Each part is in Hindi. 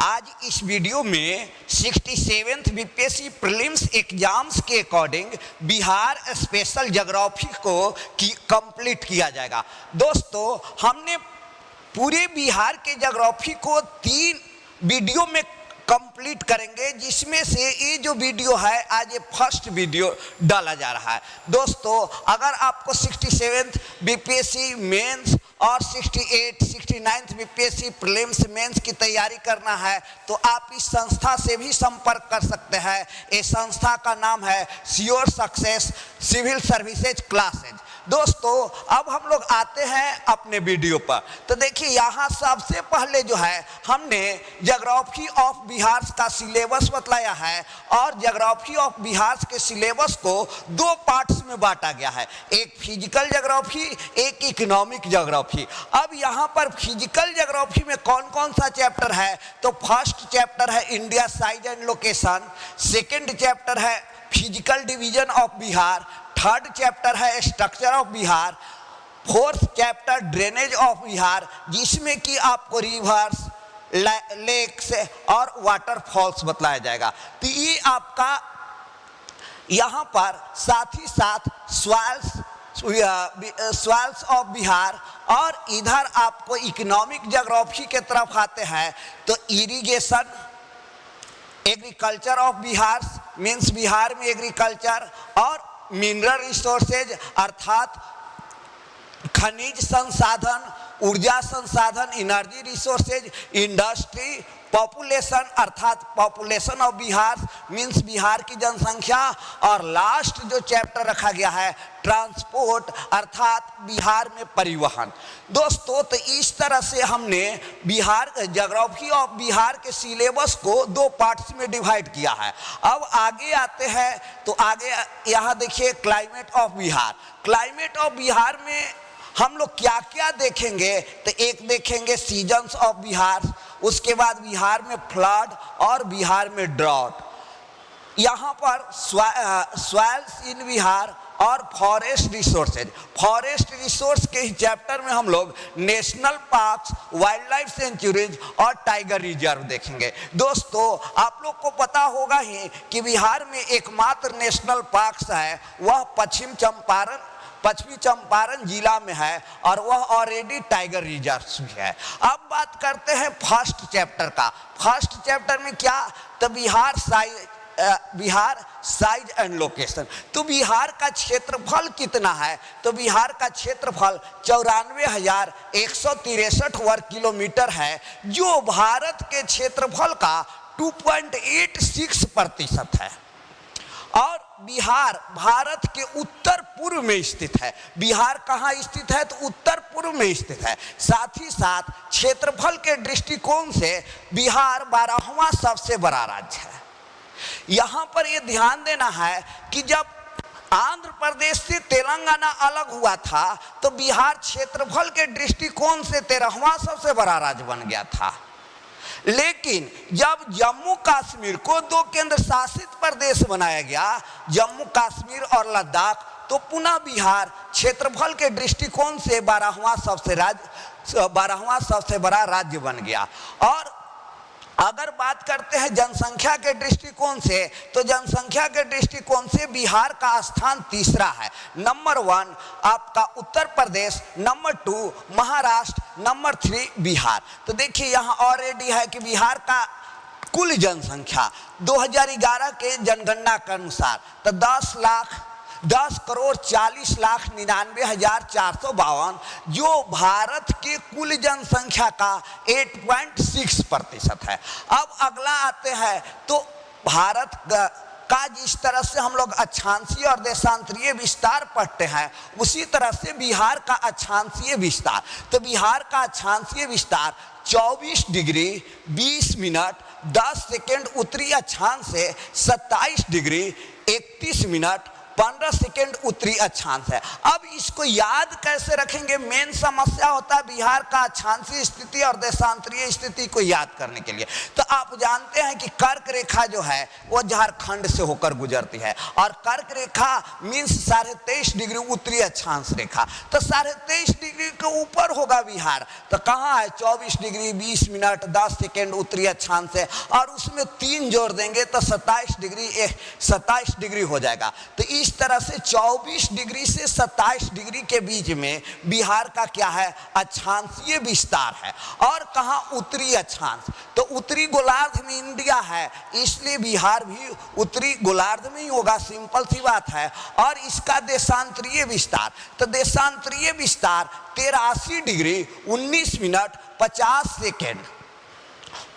आज इस वीडियो में 67th बीपीएससी प्रीलिम्स एग्जाम्स के अकॉर्डिंग बिहार स्पेशल ज्योग्राफी को कंप्लीट किया जाएगा। दोस्तों, हमने पूरे बिहार के ज्योग्राफी को 3 वीडियो में कंप्लीट करेंगे, जिसमें से ये जो वीडियो है आज ये फर्स्ट वीडियो डाला जा रहा है। दोस्तों, अगर आपको 67th बीपीएससी मेंस और 69th बीपीएससी प्रीलिम्स मेंस की तैयारी करना है तो आप इस संस्था से भी संपर्क कर सकते हैं। इस संस्था का नाम है sure success civil services classes. दोस्तों, अब हम लोग आते हैं अपने वीडियो पर। तो देखिए, यहाँ सबसे पहले जो है हमने ज्योग्राफी ऑफ बिहार का सिलेबस बतलाया है और ज्योग्राफी ऑफ बिहार के सिलेबस को 2 पार्ट्स में बांटा गया है, एक फिजिकल ज्योग्राफी, एक इकोनॉमिक ज्योग्राफी। अब यहाँ पर फिजिकल ज्योग्राफी में कौन कौन सा चैप्टर है, तो फर्स्ट चैप्टर है India size and location, second chapter है physical division of Bihar, third chapter है structure of Bihar, fourth chapter drainage of Bihar, जिसमें कि आपको रिवर्स, लेक्स और वाटरफॉल्स बतलाया जाएगा। तो ये आपका यहाँ पर साथ ही साथ सॉइल्स ऑफ बिहार, और इधर आपको इकोनॉमिक ज्योग्राफी के तरफ आते हैं तो irrigation, agriculture of Bihar means Bihar में एग्रीकल्चर, और मिनरल रिसोर्सेज अर्थात खनिज संसाधन, ऊर्जा संसाधन, एनर्जी रिसोर्सेज, इंडस्ट्री, पॉपुलेशन अर्थात population of Bihar means Bihar की जनसंख्या, और लास्ट जो चैप्टर रखा गया है ट्रांसपोर्ट अर्थात बिहार में परिवहन। दोस्तों, तो इस तरह से हमने बिहार ज्योग्राफी ऑफ बिहार के सिलेबस को 2 पार्ट्स में डिवाइड किया है। अब आगे आते हैं तो आगे यहाँ देखिए climate of Bihar. Climate of Bihar में हम लोग क्या क्या देखेंगे, तो एक देखेंगे सीजन्स ऑफ बिहार, उसके बाद बिहार में फ्लड और बिहार में ड्रॉट, यहाँ पर सॉइल्स इन बिहार और फॉरेस्ट रिसोर्सेज। फॉरेस्ट रिसोर्स के ही चैप्टर में हम लोग national parks, wild life sanctuaries और टाइगर रिजर्व देखेंगे। दोस्तों, आप लोग को पता होगा ही कि बिहार में एकमात्र नेशनल पार्क्स है वह पश्चिमी चंपारण जिला में है, और वह ऑलरेडी टाइगर रिजर्व भी है। अब बात करते हैं फर्स्ट चैप्टर का। फर्स्ट चैप्टर में क्या, तो बिहार साइज एंड लोकेशन। तो बिहार का क्षेत्रफल कितना है, तो बिहार का क्षेत्रफल 94,163 वर्ग किलोमीटर है, जो भारत के क्षेत्रफल का 2.86% है। और बिहार भारत के उत्तर पूर्व में स्थित है। बिहार कहाँ स्थित है, तो उत्तर पूर्व में स्थित है। साथ ही साथ क्षेत्रफल के दृष्टिकोण से बिहार 12वां सबसे बड़ा राज्य है। यहाँ पर यह ध्यान देना है कि जब आंध्र प्रदेश से तेलंगाना अलग हुआ था तो बिहार क्षेत्रफल के दृष्टिकोण से 13वां सबसे बड़ा राज्य बन गया था, लेकिन जब जम्मू कश्मीर को 2 केंद्र शासित प्रदेश बनाया गया, जम्मू कश्मीर और लद्दाख, तो पुनः बिहार क्षेत्रफल के दृष्टिकोण से 12वां सबसे बड़ा राज्य बन गया। और अगर बात करते हैं जनसंख्या के दृष्टिकोण से, तो जनसंख्या के दृष्टिकोण से बिहार का स्थान तीसरा है। नंबर 1 आपका उत्तर प्रदेश, नंबर 2 महाराष्ट्र, नंबर 3 बिहार। तो देखिए, यहाँ ऑलरेडी है कि बिहार का कुल जनसंख्या 2011 के जनगणना के अनुसार तो 10,40,99,452, जो भारत के कुल जनसंख्या का 8.6% है। अब अगला आते हैं तो भारत का जिस तरह से हम लोग अक्षांशीय और देशांतरीय विस्तार पढ़ते हैं, उसी तरह से बिहार का अक्षांशीय विस्तार। तो बिहार का अक्षांशीय विस्तार 24 डिग्री 20 मिनट 10 सेकेंड उत्तरी अक्षांश से 27 डिग्री 31 मिनट 15 सेकेंड उत्तरी अक्षांश है। अब इसको याद कैसे रखेंगे, मेन समस्या होता है बिहार का अक्षांशीय स्थिति और देशांतरीय स्थिति को याद करने के लिए। तो आप जानते हैं कि कर्क रेखा जो है वो झारखंड से होकर गुजरती है, और कर्क रेखा मीन्स 23.5 डिग्री उत्तरी अक्षांश रेखा। तो 23.5 डिग्री के ऊपर होगा बिहार, तो कहाँ है 24 डिग्री 20 मिनट 10 सेकेंड उत्तरी अक्षांश है, और उसमें 3 जोड़ देंगे तो 27 डिग्री हो जाएगा। तो इस तरह से 24 डिग्री से 27 डिग्री के बीच में बिहार का क्या है, अक्षांशीय विस्तार है। और कहाँ, उत्तरी अक्षांश। तो उत्तरी गोलार्ध में इंडिया है, इसलिए बिहार भी उत्तरी गोलार्ध में ही होगा, सिंपल सी बात है। और इसका देशांतरीय विस्तार, तो देशांतरीय विस्तार 83 डिग्री 19 मिनट 50 सेकेंड,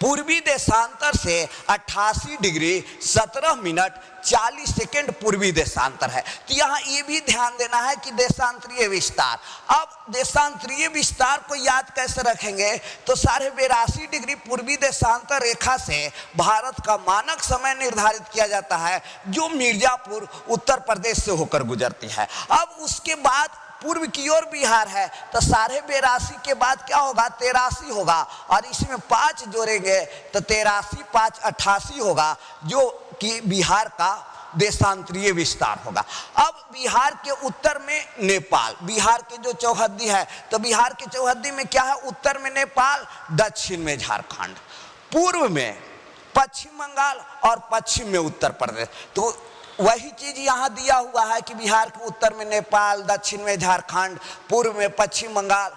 पूर्वी देशांतर से 88 डिग्री 17 मिनट 40 सेकेंड पूर्वी देशांतर है। तो यहाँ ये भी ध्यान देना है कि देशांतरीय विस्तार। अब देशांतरीय विस्तार को याद कैसे रखेंगे, तो 82.5 डिग्री पूर्वी देशांतर रेखा से भारत का मानक समय निर्धारित किया जाता है, जो मिर्जापुर उत्तर प्रदेश से होकर गुजरती है। अब उसके बाद पूर्व की ओर बिहार है, तो 82.5 के बाद क्या होगा, 83 होगा, और इसमें 5 जोड़ेंगे तो 83 5 88 होगा, जो कि बिहार का देशांतरीय विस्तार होगा। अब बिहार के उत्तर में नेपाल, बिहार के जो चौहद्दी है, तो बिहार के चौहद्दी में क्या है, उत्तर में नेपाल, दक्षिण में झारखंड, पूर्व में पश्चिम बंगाल और पश्चिम में उत्तर प्रदेश। तो वही चीज यहाँ दिया हुआ है कि बिहार के उत्तर में नेपाल, दक्षिण में झारखंड, पूर्व में पश्चिम बंगाल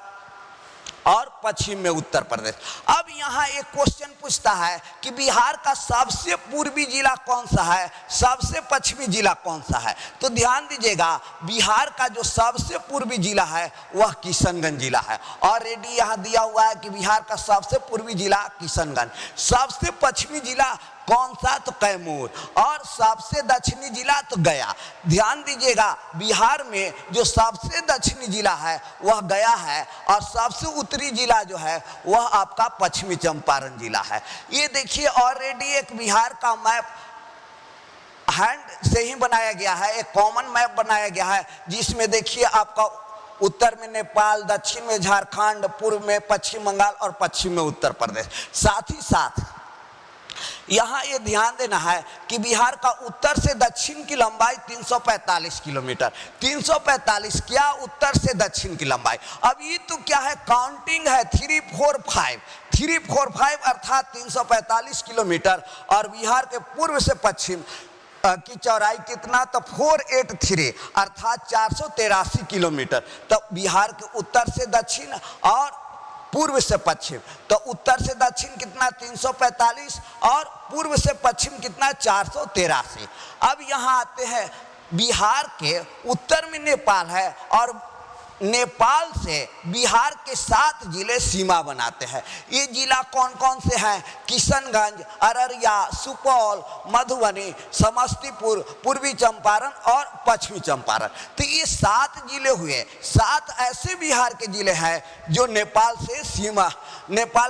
और पश्चिम में उत्तर प्रदेश। अब यहाँ एक क्वेश्चन पूछता है कि बिहार का सबसे पूर्वी जिला कौन सा है, सबसे पश्चिमी जिला कौन सा है। तो ध्यान दीजिएगा, बिहार का जो सबसे पूर्वी जिला है वह किशनगंज जिला है। ऑलरेडी यहाँ दिया हुआ है कि बिहार का सबसे पूर्वी जिला किशनगंज, सबसे पश्चिमी जिला कौन सा, तो कैमूर, और सबसे दक्षिणी जिला तो गया। ध्यान दीजिएगा, बिहार में जो सबसे दक्षिणी जिला है वह गया है, और सबसे उत्तरी जिला जो है वह आपका पश्चिमी चंपारण जिला है। ये देखिए, ऑलरेडी एक बिहार का मैप हैंड से ही बनाया गया है, एक कॉमन मैप बनाया गया है, जिसमें देखिए आपका उत्तर में नेपाल, दक्षिण में झारखंड, पूर्व में पश्चिम बंगाल और पश्चिम में उत्तर प्रदेश। साथ ही साथ यहाँ ये ध्यान देना है कि बिहार का उत्तर से दक्षिण की लंबाई 345 किलोमीटर, 345 क्या, उत्तर से दक्षिण की लंबाई। अब ये तो क्या है, काउंटिंग है, 345 अर्थात 345 किलोमीटर, और बिहार के पूर्व से पश्चिम की चौड़ाई कितना, तो 483 अर्थात 483 किलोमीटर। तो बिहार के उत्तर से दक्षिण और पूर्व से पश्चिम, तो उत्तर से दक्षिण कितना 345 और पूर्व से पश्चिम कितना 483। अब यहाँ आते हैं, बिहार के उत्तर में नेपाल है, और नेपाल से बिहार के 7 जिले सीमा बनाते हैं। ये जिला कौन कौन से हैं, किशनगंज, अररिया, सुपौल, मधुबनी, समस्तीपुर, पूर्वी चंपारण और पश्चिमी चंपारण। तो ये 7 जिले हुए, 7 ऐसे बिहार के जिले हैं जो नेपाल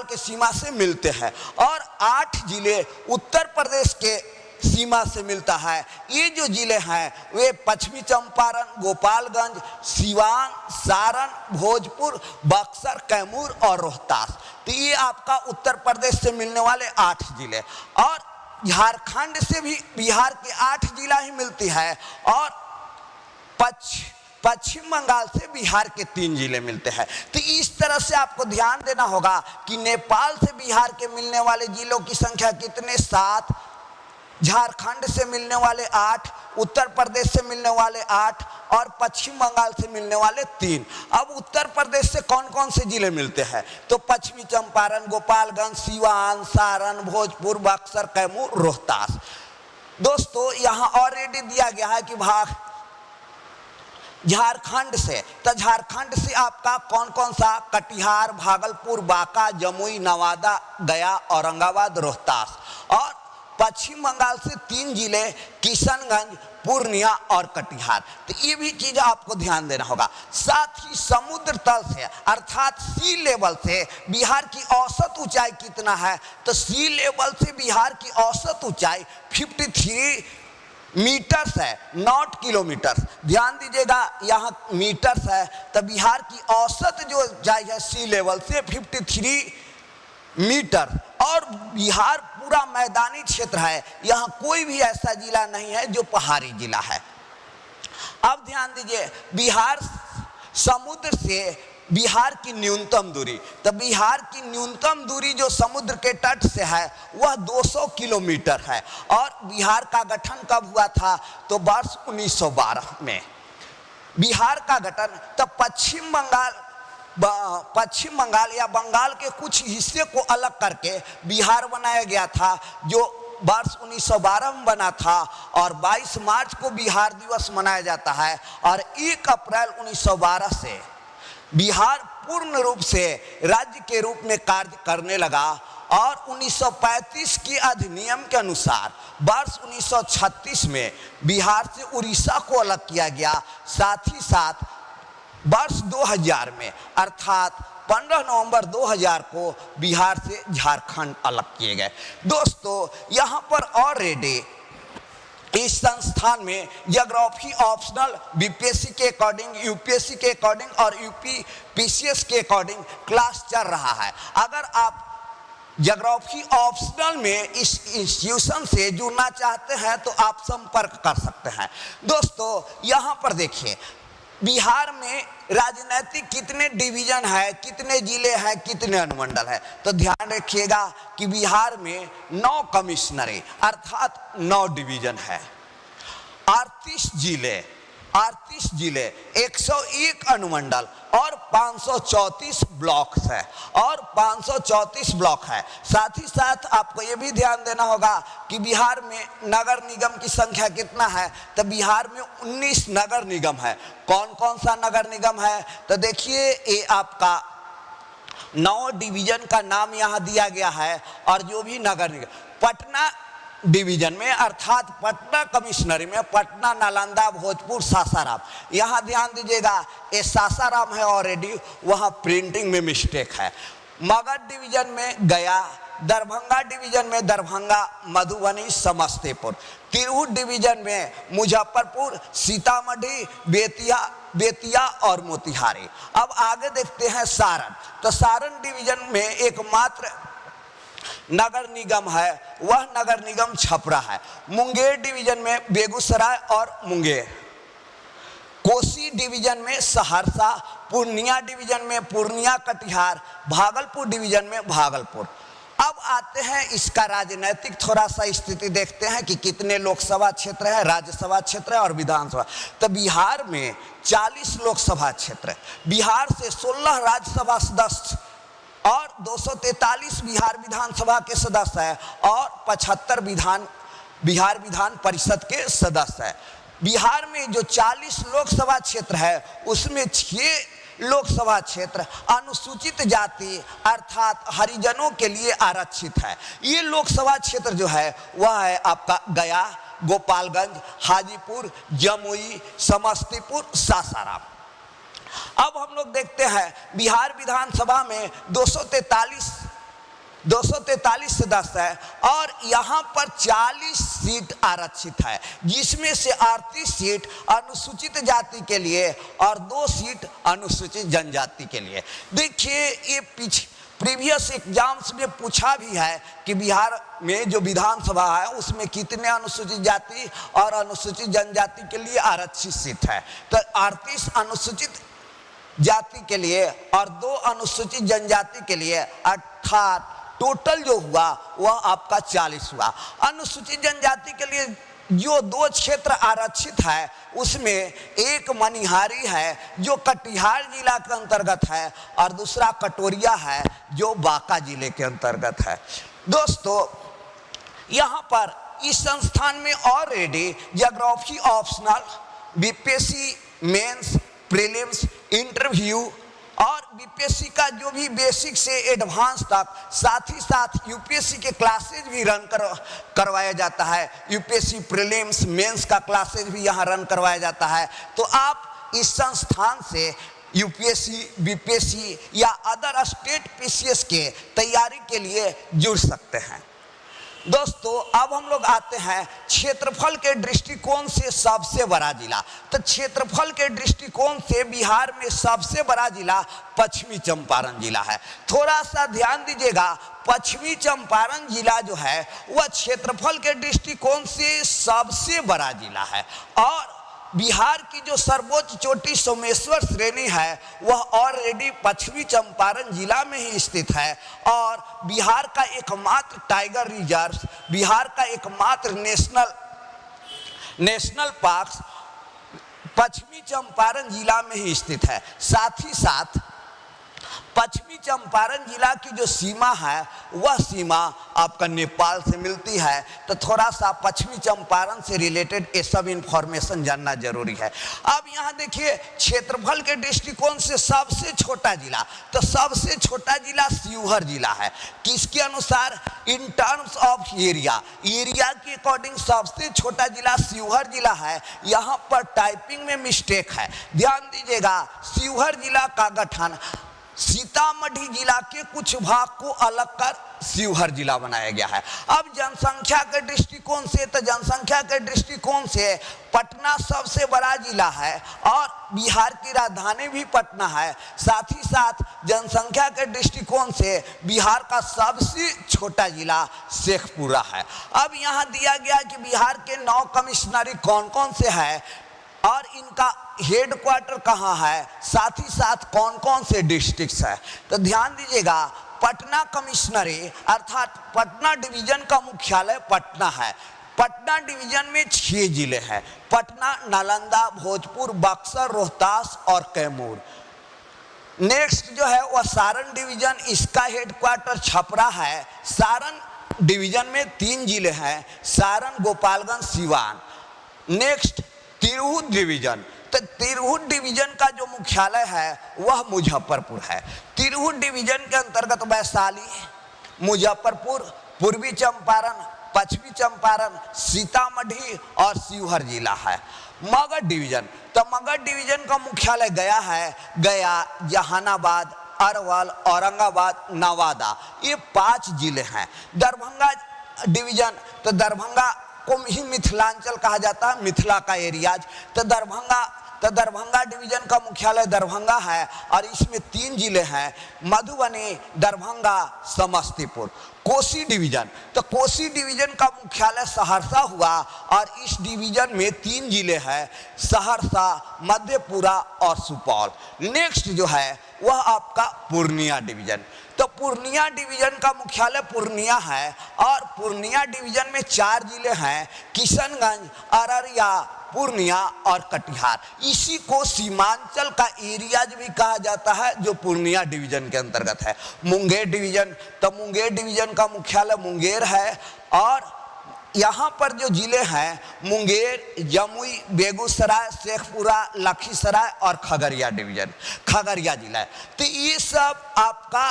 के सीमा से मिलते हैं, और 8 जिले उत्तर प्रदेश के सीमा से मिलता है। ये जो जिले हैं वे पश्चिमी चंपारण, गोपालगंज, सिवान, सारण, भोजपुर, बक्सर, कैमूर और रोहतास। तो ये आपका उत्तर प्रदेश से मिलने वाले 8 जिले, और झारखंड से भी बिहार के 8 जिला ही मिलती है, और पश्चिम बंगाल से बिहार के 3 जिले मिलते हैं। तो इस तरह से आपको ध्यान देना होगा कि नेपाल से बिहार के मिलने वाले जिलों की संख्या कितने, 7, झारखंड से मिलने वाले 8, उत्तर प्रदेश से मिलने वाले 8 और पश्चिम बंगाल से मिलने वाले 3। अब उत्तर प्रदेश से कौन कौन से जिले मिलते हैं, तो पश्चिमी चंपारण, गोपालगंज, सिवान, सारण, भोजपुर, बक्सर, कैमूर, रोहतास। दोस्तों यहाँ ऑलरेडी दिया गया है कि भाग झारखंड से, तो झारखंड से आपका कौन कौन सा, कटिहार, भागलपुर, बांका, जमुई, नवादा, गया, औरंगाबाद, रोहतास। और पश्चिम बंगाल से 3 जिले, किशनगंज, पूर्णिया और कटिहार। तो ये भी चीज आपको ध्यान देना होगा। साथ ही समुद्र तल से अर्थात सी लेवल से बिहार की औसत ऊंचाई कितना है, तो सी लेवल से बिहार की औसत ऊंचाई मीटर्स है, नॉट किलोमीटर्स। ध्यान दीजिएगा, यहाँ मीटर्स है, तो बिहार की औसत जो ऊंचाई है सी लेवल से 53 मीटर। और बिहार पूरा मैदानी क्षेत्र है, यहाँ कोई भी ऐसा जिला नहीं है जो पहाड़ी जिला है। अब ध्यान दीजिए, बिहार समुद्र से बिहार की न्यूनतम दूरी, तो बिहार की न्यूनतम दूरी जो समुद्र के तट से है वह 200 किलोमीटर है। और बिहार का गठन कब हुआ था, तो वर्ष 1912 में बिहार का गठन। तब पश्चिम बंगाल या बंगाल के कुछ हिस्से को अलग करके बिहार बनाया गया था, जो वर्ष 1912 में बना था। और 22 मार्च को बिहार दिवस मनाया जाता है। और 1 अप्रैल 1912 से बिहार पूर्ण रूप से राज्य के रूप में कार्य करने लगा। और 1935 के अधिनियम के अनुसार वर्ष 1936 में बिहार से उड़ीसा को अलग किया गया। साथ ही साथ वर्ष 2000 में अर्थात 15 नवंबर 2000 को बिहार से झारखंड अलग किए गए। दोस्तों, यहाँ पर ऑलरेडी इस संस्थान में ज्योग्राफी ऑप्शनल बीपीएससी के अकॉर्डिंग, यूपीएससी के अकॉर्डिंग और यूपी पीसीएस के अकॉर्डिंग क्लास चल रहा है। अगर आप ज्योग्राफी ऑप्शनल में इस इंस्टीट्यूशन से जुड़ना चाहते हैं तो आप संपर्क कर सकते हैं। दोस्तों, यहाँ पर देखिए, बिहार में राजनीतिक कितने डिवीजन है, कितने जिले हैं, कितने अनुमंडल है, तो ध्यान रखिएगा कि बिहार में 9 कमिश्नरी अर्थात 9 डिवीजन है, 38 जिले, 101 अनुमंडल और 534 ब्लॉक्स है। और 534 ब्लॉक है। साथ ही साथ आपको ये भी ध्यान देना होगा कि बिहार में नगर निगम की संख्या कितना है, तो बिहार में 19 नगर निगम है। कौन कौन सा नगर निगम है, तो देखिए, ये आपका 9 डिवीजन का नाम यहाँ दिया गया है। और जो भी नगर निगम, पटना डिवीजन में अर्थात पटना कमिश्नरी में पटना, नालंदा, भोजपुर, सासाराम। यहाँ ध्यान दीजिएगा, ये सासाराम है ऑलरेडी, वहाँ प्रिंटिंग में मिस्टेक है। मगध डिवीजन में गया, दरभंगा डिवीजन में दरभंगा, मधुबनी, समस्तीपुर। तिरहुत डिवीजन में मुजफ्फरपुर, सीतामढ़ी, बेतिया और मोतिहारी। अब आगे देखते हैं सारण। तो सारण डिवीजन में एकमात्र नगर निगम है, वह नगर निगम छपरा है। मुंगेर डिवीजन में बेगूसराय और मुंगेर। कोसी डिवीजन में सहरसा। पूर्णिया डिवीजन में पूर्णिया, कटिहार। भागलपुर डिवीजन में भागलपुर। अब आते हैं इसका राजनीतिक थोड़ा सा स्थिति देखते हैं कि कितने लोकसभा क्षेत्र है, राज्यसभा क्षेत्र है और विधानसभा। तो बिहार में 40 लोकसभा क्षेत्र है। बिहार से 16 राज्यसभा सदस्य और 243 बिहार विधानसभा के सदस्य है और 75 बिहार विधान परिषद के सदस्य है। बिहार में जो 40 लोकसभा क्षेत्र है उसमें 6 लोकसभा क्षेत्र अनुसूचित जाति अर्थात हरिजनों के लिए आरक्षित है। ये लोकसभा क्षेत्र जो है वह है आपका गया, गोपालगंज, हाजीपुर, जमुई, समस्तीपुर, सासाराम। अब हम लोग देखते हैं बिहार विधानसभा में 243 सदस्य है और यहाँ पर 40 सीट आरक्षित है, जिसमें से 38 सीट अनुसूचित जाति के लिए और 2 सीट अनुसूचित जनजाति के लिए। देखिए, ये प्रीवियस एग्जाम्स में पूछा भी है कि बिहार में जो विधानसभा है उसमें कितने अनुसूचित जाति और अनुसूचित जनजाति के लिए आरक्षित सीट है। तो 38 अनुसूचित जाति के लिए और 2 अनुसूचित जनजाति के लिए, अर्थात टोटल जो हुआ वह आपका 40 हुआ। अनुसूचित जनजाति के लिए जो 2 क्षेत्र आरक्षित है उसमें एक मनिहारी है जो कटिहार जिला के अंतर्गत है और दूसरा कटोरिया है जो बांका जिले के अंतर्गत है। दोस्तों, यहाँ पर इस संस्थान में already geography optional, BPSC mains, prelims, interview और बीपीएससी का जो भी बेसिक से एडवांस तक, साथ ही साथ यूपीएससी के क्लासेज भी रन करवाया जाता है। यूपीएससी प्रीलिम्स, मेंस का क्लासेज भी यहाँ रन करवाया जाता है। तो आप इस संस्थान से यूपीएससी, बीपीएससी या अदर स्टेट पीसीएस के तैयारी के लिए जुड़ सकते हैं। दोस्तों अब हम लोग आते हैं क्षेत्रफल के दृष्टिकोण से सबसे बड़ा जिला। तो क्षेत्रफल के दृष्टिकोण से बिहार में सबसे बड़ा जिला पश्चिमी चंपारण जिला है। थोड़ा सा ध्यान दीजिएगा, पश्चिमी चंपारण जिला जो है वह क्षेत्रफल के दृष्टिकोण से सबसे बड़ा जिला है और बिहार की जो सर्वोच्च चोटी सोमेश्वर श्रेणी है वह ऑलरेडी पश्चिमी चंपारण जिला में ही स्थित है और बिहार का एकमात्र टाइगर रिजर्व, बिहार का एकमात्र नेशनल पार्क पश्चिमी चंपारण जिला में ही स्थित है। साथ ही साथ पश्चिमी चंपारण जिला की जो सीमा है वह सीमा आपका नेपाल से मिलती है। तो थोड़ा सा पश्चिमी चंपारण से रिलेटेड ये सब इंफॉर्मेशन जानना जरूरी है। अब यहाँ देखिए क्षेत्रफल के दृष्टिकोण से सबसे छोटा जिला, तो सबसे छोटा जिला शिवहर जिला है। किसके अनुसार? इन टर्म्स ऑफ एरिया के अकॉर्डिंग सबसे छोटा जिला शिवहर जिला है। यहाँ पर टाइपिंग में मिस्टेक है, ध्यान दीजिएगा। शिवहर जिला का गठन सीतामढ़ी जिला के कुछ भाग को अलग कर शिवहर जिला बनाया गया है। अब जनसंख्या के दृष्टिकोण से, तो जनसंख्या के दृष्टिकोण से पटना सबसे बड़ा जिला है और बिहार की राजधानी भी पटना है। साथ ही साथ जनसंख्या के दृष्टिकोण से बिहार का सबसे छोटा जिला शेखपुरा है। अब यहाँ दिया गया कि बिहार के 9 कमिश्नरी कौन कौन से हैं और इनका हेड क्वार्टर कहाँ है, साथ ही साथ कौन कौन से डिस्ट्रिक्ट्स है। तो ध्यान दीजिएगा, पटना कमिश्नरी अर्थात पटना डिवीजन का मुख्यालय पटना है। पटना डिवीजन में 6 जिले हैं, पटना, नालंदा, भोजपुर, बक्सर, रोहतास और कैमूर। नेक्स्ट जो है वह सारण डिवीजन, इसका हेड क्वार्टर छपरा है। सारण डिवीजन में 3 जिले हैं, सारण, गोपालगंज, सिवान। नेक्स्ट तिरहुत डिवीजन, तो तिरहुत डिवीजन का जो मुख्यालय है वह मुजफ्फरपुर है। तिरहुत डिवीजन के अंतर्गत वैशाली, मुजफ्फरपुर, पूर्वी चंपारण, पश्चिमी चंपारण, सीतामढ़ी और शिवहर जिला है। मगध डिवीजन, तो मगध डिवीजन का मुख्यालय गया है। गया, जहानाबाद, अरवल, औरंगाबाद, नवादा, ये 5 जिले हैं। दरभंगा डिवीजन, तो दरभंगा को ही मिथिलांचल कहा जाता है, मिथिला का एरियाज। तो दरभंगा डिवीजन का मुख्यालय दरभंगा है और इसमें 3 जिले हैं, मधुबनी, दरभंगा, समस्तीपुर। कोसी डिवीजन, तो कोसी डिवीजन का मुख्यालय सहरसा हुआ और इस डिवीजन में 3 जिले हैं, सहरसा, मधेपुरा और सुपौल। नेक्स्ट जो है वह आपका पूर्णिया डिवीजन, तो पूर्णिया डिवीजन का मुख्यालय पूर्णिया है और पूर्णिया डिवीजन में 4 जिले हैं, किशनगंज, अररिया, पूर्णिया और कटिहार। इसी को सीमांचल का एरियाज भी कहा जाता है जो पूर्णिया डिवीजन के अंतर्गत है। मुंगेर डिवीजन, तो मुंगेर डिवीजन का मुख्यालय मुंगेर है और यहाँ पर जो जिले हैं मुंगेर, जमुई, बेगूसराय, शेखपुरा, लखीसराय और खगड़िया डिवीजन, खगड़िया जिला है। तो ये सब आपका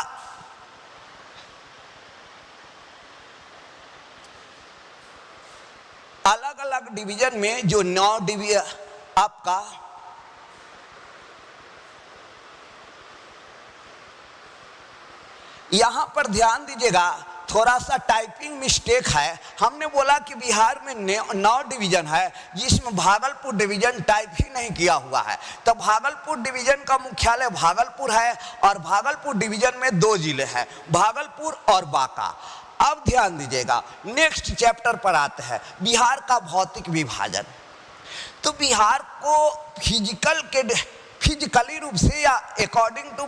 अलग अलग डिवीजन में जो 9 डिवीजन आपका यहां पर ध्यान दीजिएगा, थोड़ा सा टाइपिंग मिस्टेक है। हमने बोला कि बिहार में 9 डिवीजन है जिसमें भागलपुर डिवीजन टाइप ही नहीं किया हुआ है। तो भागलपुर डिवीजन का मुख्यालय भागलपुर है और भागलपुर डिवीजन में 2 जिले हैं, भागलपुर और बांका। अब ध्यान दीजिएगा, नेक्स्ट चैप्टर पर आते हैं बिहार का भौतिक विभाजन। तो बिहार को फिजिकली रूप से या अकॉर्डिंग टू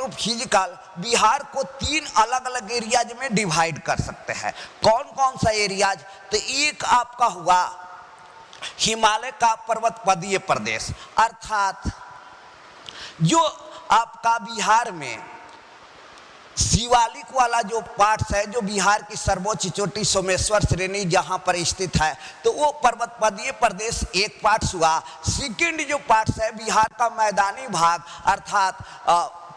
फिजिकल बिहार को 3 अलग अलग एरियाज में डिवाइड कर सकते हैं। कौन कौन सा एरियाज? तो एक आपका हुआ हिमालय का पर्वतपदीय प्रदेश, अर्थात जो आपका बिहार में शिवालिक वाला जो पार्ट्स है, जो बिहार की सर्वोच्च चोटी सोमेश्वर श्रेणी जहां पर स्थित है, तो वो पर्वतपदीय प्रदेश एक पार्ट्स हुआ। सेकेंड जो पार्ट्स है बिहार का मैदानी भाग अर्थात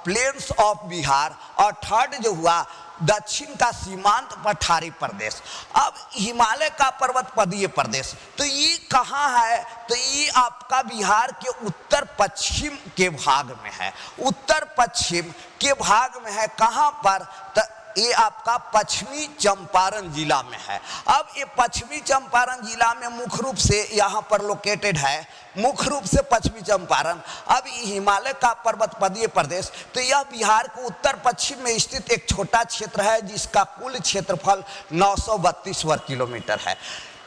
प्लेन्स ऑफ बिहार, और थर्ड जो हुआ दक्षिण का सीमांत पठारी प्रदेश। अब हिमालय का पर्वतपदीय प्रदेश, तो ये कहाँ है? तो ये आपका बिहार के उत्तर पश्चिम के भाग में है, उत्तर पश्चिम के भाग में है। कहाँ पर? ये आपका पश्चिमी चंपारण जिला में है। अब ये पश्चिमी चंपारण जिला में मुख्य रूप से यहाँ पर लोकेटेड है, मुख्य रूप से पश्चिमी चंपारण। अब हिमालय का पर्वतपदीय प्रदेश, तो यह बिहार को उत्तर पश्चिम में स्थित एक छोटा क्षेत्र है जिसका कुल क्षेत्रफल 932 वर्ग किलोमीटर है।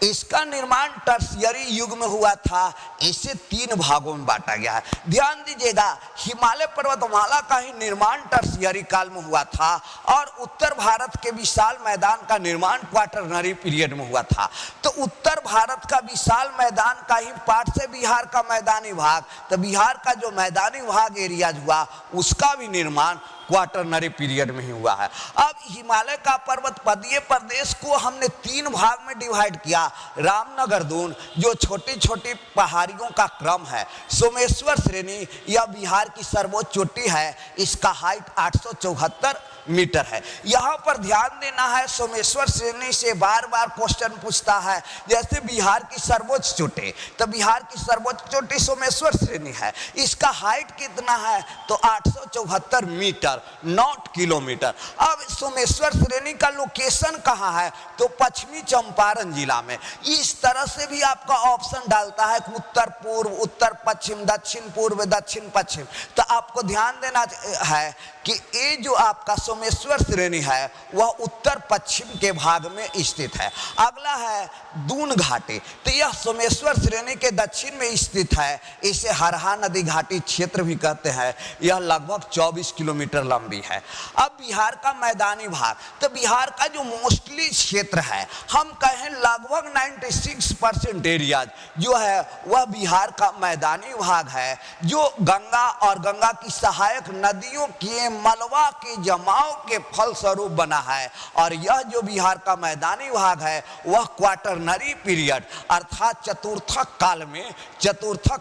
इसका निर्माण टर्शियरी युग में हुआ था। इसे 3 भागों में बांटा गया है। ध्यान दीजिएगा, हिमालय पर्वतमाला का ही निर्माण टर्शियरी काल में हुआ था और उत्तर भारत के विशाल मैदान का निर्माण क्वाटरनरी पीरियड में हुआ था। तो उत्तर भारत का विशाल मैदान का ही पार्ट से बिहार का मैदानी भाग, तो बिहार का जो मैदानी भाग एरियाज हुआ उसका भी निर्माण क्वाटरनरी पीरियड में ही हुआ है। अब हिमालय का पर्वतपदीय प्रदेश को हमने 3 भाग में डिवाइड किया। रामनगर दून जो छोटी छोटी पहाड़ियों का क्रम है, सोमेश्वर श्रेणी यह बिहार की सर्वोच्च चोटी है, इसका हाइट 874 मीटर है। यहाँ पर ध्यान देना है, सोमेश्वर श्रेणी से बार बार क्वेश्चन पूछता है। जैसे बिहार की सर्वोच्च चोटी, तो बिहार की सर्वोच्च चोटी सोमेश्वर श्रेणी है, इसका हाइट कितना है तो 874 मीटर, नॉट किलोमीटर। अब सोमेश्वर श्रेणी का लोकेशन कहाँ है तो पश्चिमी चंपारण जिला में। इस तरह से भी आपका ऑप्शन डालता है कि उत्तर पूर्व, उत्तर पश्चिम, दक्षिण पूर्व, दक्षिण पश्चिम। तो आपको ध्यान देना है कि ये जो आपका सोमेश्वर श्रेणी है वह उत्तर पश्चिम के भाग में स्थित है। अगला है दून घाटी, तो यह सोमेश्वर श्रेणी के दक्षिण में स्थित है। इसे हरहा नदी घाटी क्षेत्र भी कहते हैं। यह लगभग 24 किलोमीटर लंबी है। अब बिहार का मैदानी भाग, तो बिहार का जो मोस्टली क्षेत्र है, हम कहें लगभग 96% एरिया जो है वह बिहार का मैदानी भाग है, जो गंगा और गंगा की सहायक नदियों के मलबा के जमाव के फलस्वरूप बना है। और यह जो बिहार का मैदानी भाग है वह क्वाटरनरी पीरियड अर्थात चतुर्थक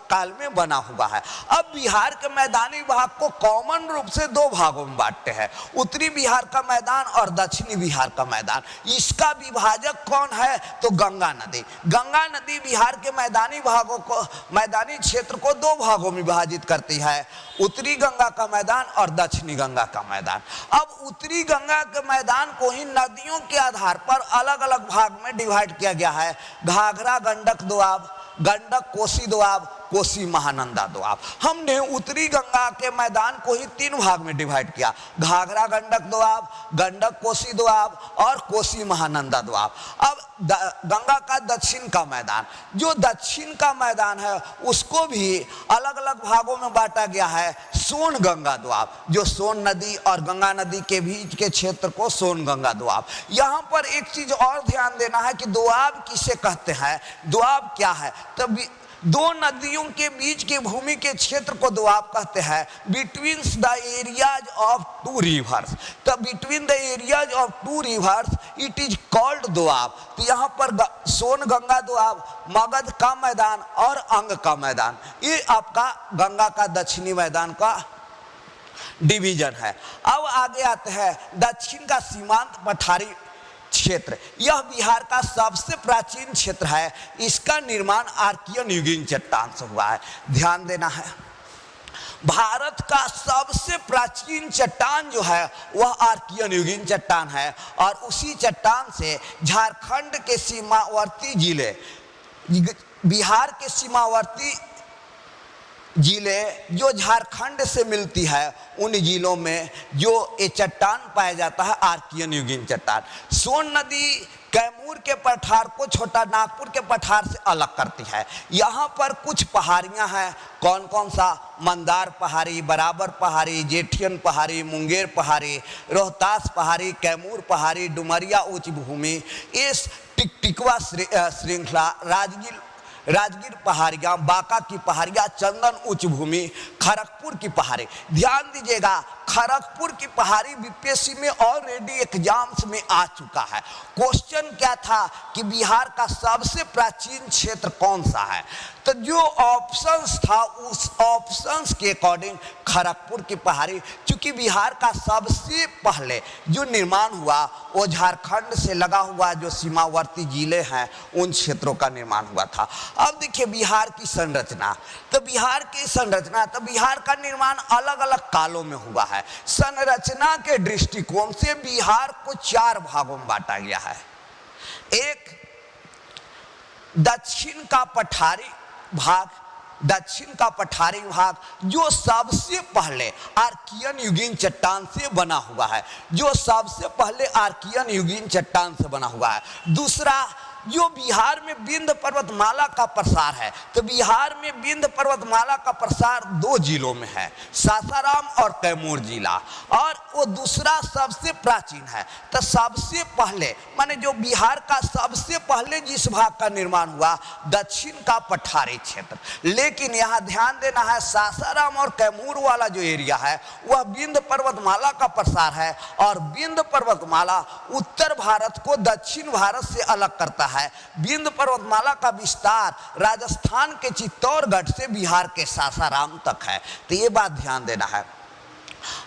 काल में बना हुआ है। अब बिहार के मैदानी भाग को कॉमन रूप से 2 भागों में बांटते हैं, उत्तरी बिहार का मैदान और दक्षिणी बिहार का मैदान। इसका विभाजक कौन है तो गंगा नदी। गंगा नदी बिहार के मैदानी भागों को, मैदानी क्षेत्र को 2 भागों में विभाजित करती है, उत्तरी गंगा का मैदान और दक्षिणी गंगा का मैदान। अब उत्तरी गंगा के मैदान को ही नदियों के आधार पर अलग अलग भाग में डिवाइड किया गया है। घाघरा गंडक दोआब, गंडक कोसी दोआब, कोसी महानंदा दोआब। हमने उत्तरी गंगा के मैदान को ही 3 भाग में डिवाइड किया, घाघरा गंडक दोआब, गंडक कोसी दोआब और कोसी महानंदा दोआब। अब गंगा का दक्षिण का मैदान, जो दक्षिण का मैदान है उसको भी अलग अलग भागों में बांटा गया है। सोन गंगा दोआब, जो सोन नदी और गंगा नदी के बीच के क्षेत्र को सोन गंगा दोआब। यहाँ पर एक चीज और ध्यान देना है कि दोआब किसे कहते हैं, दोआब क्या है। तब 2 नदियों के बीच की भूमि के क्षेत्र को दोआब कहते हैं, between the areas of 2 rivers. तो between the areas of 2 rivers it is called Doab. तो यहाँ पर सोन गंगा दोआब, मगध का मैदान और अंग का मैदान, ये आपका गंगा का दक्षिणी मैदान का डिवीजन है। अब आगे आते हैं दक्षिण का सीमांत पठारी क्षेत्र। यह बिहार का सबसे प्राचीन क्षेत्र है। इसका निर्माण आर्कियन युगीन चट्टान से हुआ है। ध्यान देना है, भारत का सबसे प्राचीन चट्टान जो है वह आर्कियन युगीन चट्टान है और उसी चट्टान से झारखंड के सीमावर्ती जिले, बिहार के सीमावर्ती जिले जो झारखंड से मिलती है, उन जिलों में जो ये चट्टान पाया जाता है आर्कियन युगीन चट्टान। सोन नदी कैमूर के पठार को छोटा नागपुर के पठार से अलग करती है। यहाँ पर कुछ पहाड़ियाँ हैं, कौन कौन सा, मंदार पहाड़ी, बराबर पहाड़ी, जेठियन पहाड़ी, मुंगेर पहाड़ी, रोहतास पहाड़ी, कैमूर पहाड़ी, डुमरिया उच्च भूमि, इस टिकटिकवा श्रृंखला, राजगीर पहाड़ियाँ, बांका की पहाड़ियाँ, चंदन उच्च भूमि, खड़गपुर की पहाड़ी। ध्यान दीजिएगा, खड़गपुर की पहाड़ी बीपीएससी में ऑलरेडी एग्जाम्स में आ चुका है। क्वेश्चन क्या था कि बिहार का सबसे प्राचीन क्षेत्र कौन सा है, तो जो ऑप्शंस था उस ऑप्शंस के अकॉर्डिंग खड़गपुर की पहाड़ी, चूंकि बिहार का सबसे पहले जो निर्माण हुआ वो झारखंड से लगा हुआ जो सीमावर्ती जिले हैं उन क्षेत्रों का निर्माण हुआ था। अब देखिए बिहार की संरचना, तो बिहार की संरचना, तो बिहार का निर्माण अलग अलग कालों में हुआ है। संरचना के दृष्टिकोण से बिहार को 4 भागों में बांटा गया है। एक दक्षिण का पठारी भाग, जो सबसे पहले आर्कियन युगीन चट्टान से बना हुआ है, दूसरा जो बिहार में विंध्य पर्वतमाला का प्रसार है, तो बिहार में विंध्य पर्वतमाला का प्रसार 2 जिलों में है, सासाराम और कैमूर जिला, और वो दूसरा सबसे प्राचीन है। तो सबसे पहले माने जो बिहार का सबसे पहले जिस भाग का निर्माण हुआ, दक्षिण का पठारी क्षेत्र। लेकिन यहाँ ध्यान देना है, सासाराम और कैमूर वाला जो एरिया है वह विंध्य पर्वतमाला का प्रसार है, और विंध्य पर्वतमाला उत्तर भारत को दक्षिण भारत से अलग करता है। विंध्य पर्वतमाला का विस्तार राजस्थान के चित्तौड़गढ़ से बिहार के सासाराम तक है। तो ये बात ध्यान देना है।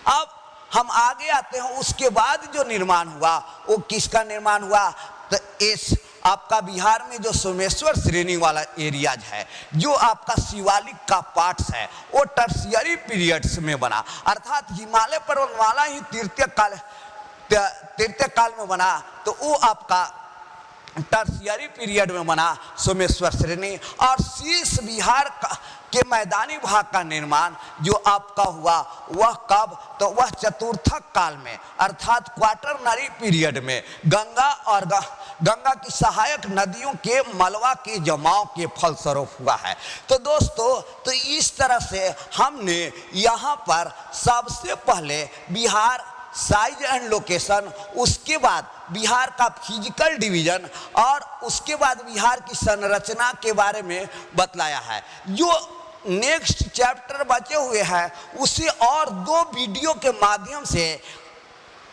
अब हम आगे आते हैं, उसके बाद जो निर्माण हुआ वो किसका निर्माण हुआ, तो इस आपका बिहार में जो सोमेश्वर श्रेणी वाला एरियाज है, जो आपका शिवालिक का पार्ट्स है, वो टर्शियरी पीरियड्स में बना, अर्थात हिमालय पर्वतमाला ही तृतीय काल में बना, तो वो आपका टर्शियरी पीरियड में बना सोमेश्वर श्रेणी। और शीर्ष बिहार के मैदानी भाग का निर्माण जो आपका हुआ वह कब, तो वह चतुर्थक काल में, अर्थात क्वाटरनरी पीरियड में, गंगा की सहायक नदियों के मलबा के जमाव के फलस्वरूप हुआ है। तो दोस्तों, तो इस तरह से हमने यहाँ पर सबसे पहले बिहार साइज एंड लोकेशन, उसके बाद बिहार का फिजिकल डिवीजन, और उसके बाद बिहार की संरचना के बारे में बतलाया है। जो नेक्स्ट चैप्टर बचे हुए हैं उसे और 2 वीडियो के माध्यम से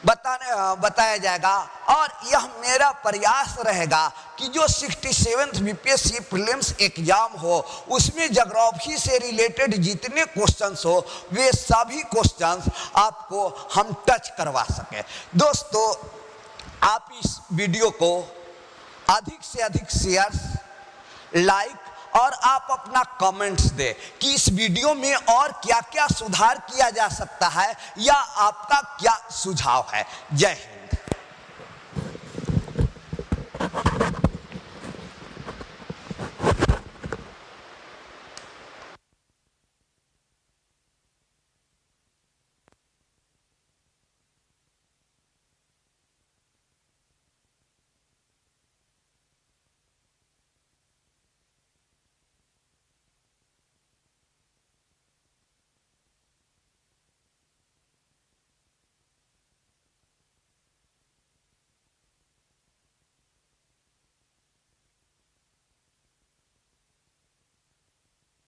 बताया जाएगा, और यह मेरा प्रयास रहेगा कि जो 67th बीपीएससी प्रीलिम्स एग्जाम हो उसमें ज्योग्राफी से रिलेटेड जितने क्वेश्चंस हो वे सभी क्वेश्चंस आपको हम टच करवा सकें। दोस्तों, आप इस वीडियो को अधिक से अधिक शेयर, लाइक और आप अपना कमेंट्स दें कि इस वीडियो में और क्या क्या सुधार किया जा सकता है या आपका क्या सुझाव है। जय हिंद।